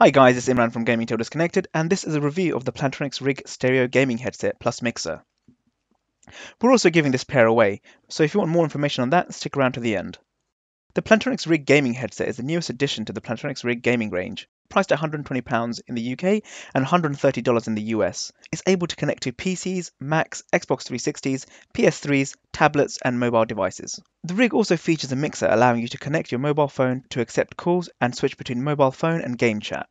Hi guys, it's Imran from Gaming Till Disconnected, and this is a review of the Plantronics RIG Stereo Gaming Headset plus mixer. We're also giving this pair away, so if you want more information on that, stick around to the end. The Plantronics RIG Gaming Headset is the newest addition to the Plantronics RIG Gaming range, priced at £120 in the UK and $130 in the US. It's able to connect to PCs, Macs, Xbox 360s, PS3s, tablets, and mobile devices. The RIG also features a mixer allowing you to connect your mobile phone to accept calls and switch between mobile phone and game chat.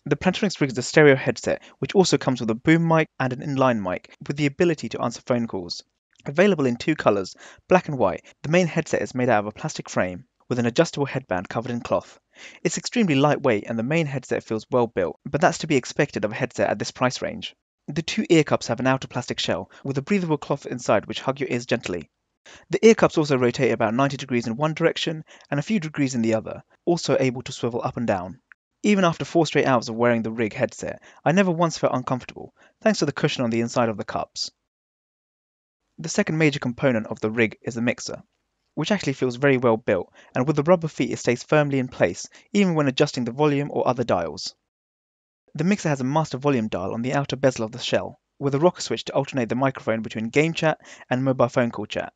The Plantronics RIG is a stereo headset, which also comes with a boom mic and an inline mic, with the ability to answer phone calls. Available in two colours, black and white, the main headset is made out of a plastic frame, with an adjustable headband covered in cloth. It's extremely lightweight and the main headset feels well built, but that's to be expected of a headset at this price range. The two ear cups have an outer plastic shell, with a breathable cloth inside which hug your ears gently. The ear cups also rotate about 90 degrees in one direction and a few degrees in the other, also able to swivel up and down. Even after 4 straight hours of wearing the RIG headset, I never once felt uncomfortable, thanks to the cushion on the inside of the cups. The second major component of the RIG is the mixer, which actually feels very well built, and with the rubber feet it stays firmly in place, even when adjusting the volume or other dials. The mixer has a master volume dial on the outer bezel of the shell, with a rocker switch to alternate the microphone between game chat and mobile phone call chat.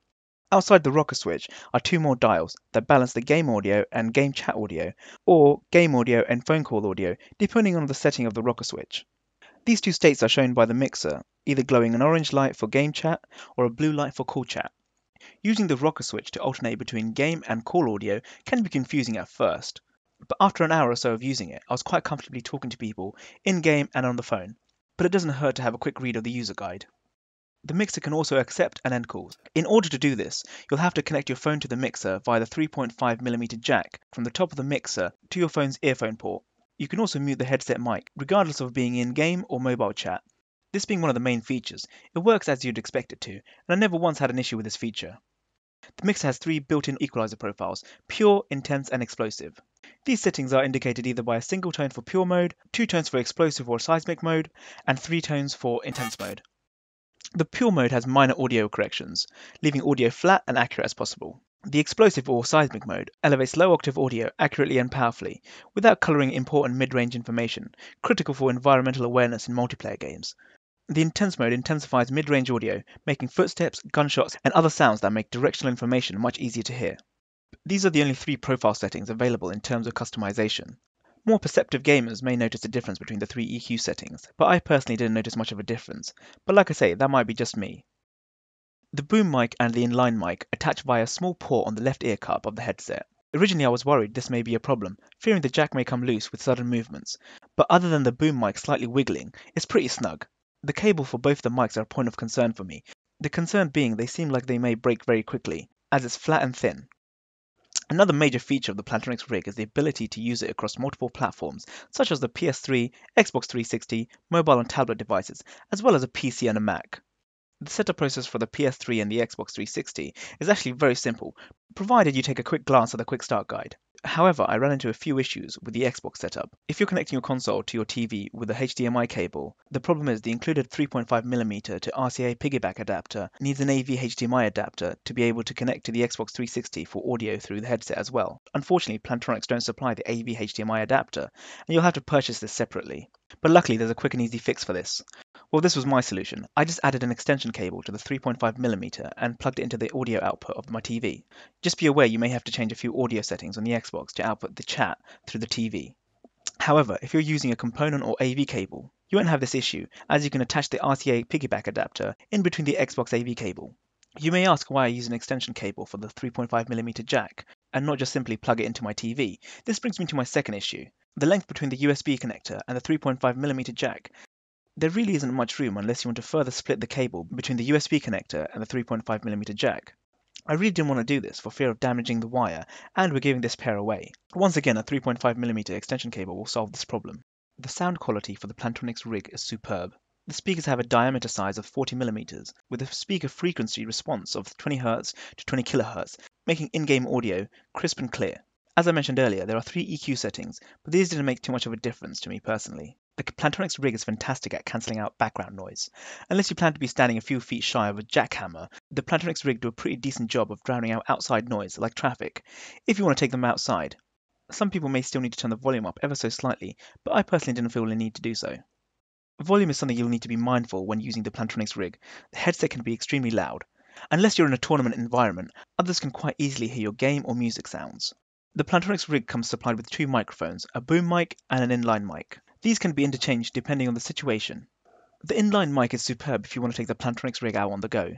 Outside the rocker switch are two more dials that balance the game audio and game chat audio, or game audio and phone call audio, depending on the setting of the rocker switch. These two states are shown by the mixer, either glowing an orange light for game chat or a blue light for call chat. Using the rocker switch to alternate between game and call audio can be confusing at first, but after an hour or so of using it, I was quite comfortably talking to people in-game and on the phone, but it doesn't hurt to have a quick read of the user guide. The mixer can also accept and end calls. In order to do this, you'll have to connect your phone to the mixer via the 3.5mm jack from the top of the mixer to your phone's earphone port. You can also mute the headset mic, regardless of being in game or mobile chat. This being one of the main features, it works as you'd expect it to, and I never once had an issue with this feature. The mixer has 3 built-in equalizer profiles, pure, intense, and explosive. These settings are indicated either by a single tone for pure mode, 2 tones for explosive or seismic mode, and 3 tones for intense mode. The pure mode has minor audio corrections, leaving audio flat and accurate as possible. The explosive or seismic mode elevates low octave audio accurately and powerfully, without colouring important mid-range information, critical for environmental awareness in multiplayer games. The intense mode intensifies mid-range audio, making footsteps, gunshots, and other sounds that make directional information much easier to hear. These are the only 3 profile settings available in terms of customization. More perceptive gamers may notice a difference between the 3 EQ settings, but I personally didn't notice much of a difference. But like I say, that might be just me. The boom mic and the inline mic attach via a small port on the left ear cup of the headset. Originally I was worried this may be a problem, fearing the jack may come loose with sudden movements, but other than the boom mic slightly wiggling, it's pretty snug. The cable for both the mics are a point of concern for me, the concern being they seem like they may break very quickly, as it's flat and thin. Another major feature of the Plantronics RIG is the ability to use it across multiple platforms, such as the PS3, Xbox 360, mobile and tablet devices, as well as a PC and a Mac. The setup process for the PS3 and the Xbox 360 is actually very simple, provided you take a quick glance at the quick start guide. However, I ran into a few issues with the Xbox setup. If you're connecting your console to your TV with a HDMI cable, the problem is the included 3.5mm to RCA piggyback adapter needs an AV HDMI adapter to be able to connect to the Xbox 360 for audio through the headset as well. Unfortunately, Plantronics don't supply the AV HDMI adapter, and you'll have to purchase this separately. But luckily, there's a quick and easy fix for this. Well, this was my solution. I just added an extension cable to the 3.5mm and plugged it into the audio output of my TV. Just be aware you may have to change a few audio settings on the Xbox to output the chat through the TV. However, if you're using a component or AV cable, you won't have this issue, as you can attach the RCA piggyback adapter in between the Xbox AV cable. You may ask why I use an extension cable for the 3.5mm jack, and not just simply plug it into my TV. This brings me to my second issue, the length between the USB connector and the 3.5mm jack. There really isn't much room unless you want to further split the cable between the USB connector and the 3.5mm jack. I really didn't want to do this for fear of damaging the wire, and we're giving this pair away. Once again, a 3.5mm extension cable will solve this problem. The sound quality for the Plantronics RIG is superb. The speakers have a diameter size of 40mm, with a speaker frequency response of 20Hz to 20kHz, making in-game audio crisp and clear. As I mentioned earlier, there are 3 EQ settings, but these didn't make too much of a difference to me personally. The Plantronics RIG is fantastic at cancelling out background noise. Unless you plan to be standing a few feet shy of a jackhammer, the Plantronics RIG do a pretty decent job of drowning out outside noise, like traffic, if you want to take them outside. Some people may still need to turn the volume up ever so slightly, but I personally didn't feel the need to do so. Volume is something you'll need to be mindful when using the Plantronics rig. The headset can be extremely loud. Unless you're in a tournament environment, others can quite easily hear your game or music sounds. The Plantronics rig comes supplied with two microphones, a boom mic and an inline mic. These can be interchanged depending on the situation. The inline mic is superb if you want to take the Plantronics rig out on the go.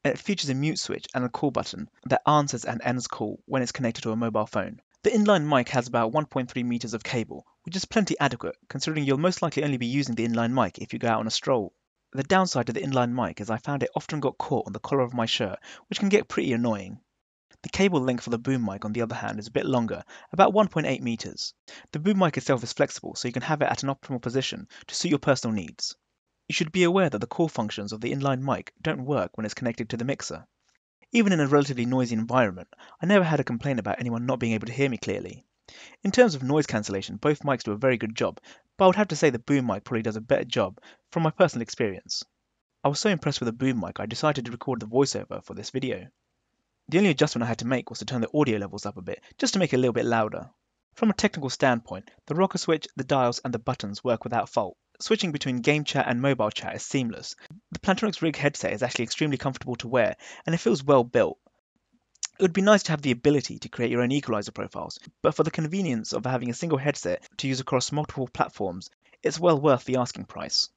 It features a mute switch and a call button that answers and ends call when it's connected to a mobile phone. The inline mic has about 1.3 meters of cable, which is plenty adequate considering you'll most likely only be using the inline mic if you go out on a stroll. The downside to the inline mic is I found it often got caught on the collar of my shirt, which can get pretty annoying. The cable length for the boom mic, on the other hand, is a bit longer, about 1.8 meters. The boom mic itself is flexible, so you can have it at an optimal position to suit your personal needs. You should be aware that the call functions of the inline mic don't work when it's connected to the mixer. Even in a relatively noisy environment, I never had a complaint about anyone not being able to hear me clearly. In terms of noise cancellation, both mics do a very good job, but I would have to say the boom mic probably does a better job from my personal experience. I was so impressed with the boom mic I decided to record the voiceover for this video. The only adjustment I had to make was to turn the audio levels up a bit, just to make it a little bit louder. From a technical standpoint, the rocker switch, the dials and the buttons work without fault. Switching between game chat and mobile chat is seamless. The Plantronics RIG headset is actually extremely comfortable to wear, and it feels well built. It would be nice to have the ability to create your own equalizer profiles, but for the convenience of having a single headset to use across multiple platforms, it's well worth the asking price.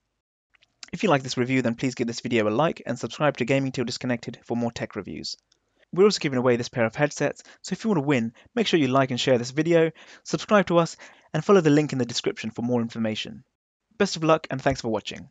If you like this review, then please give this video a like and subscribe to Gaming Till Disconnected for more tech reviews. We're also giving away this pair of headsets, so if you want to win, make sure you like and share this video, subscribe to us, and follow the link in the description for more information. Best of luck and thanks for watching.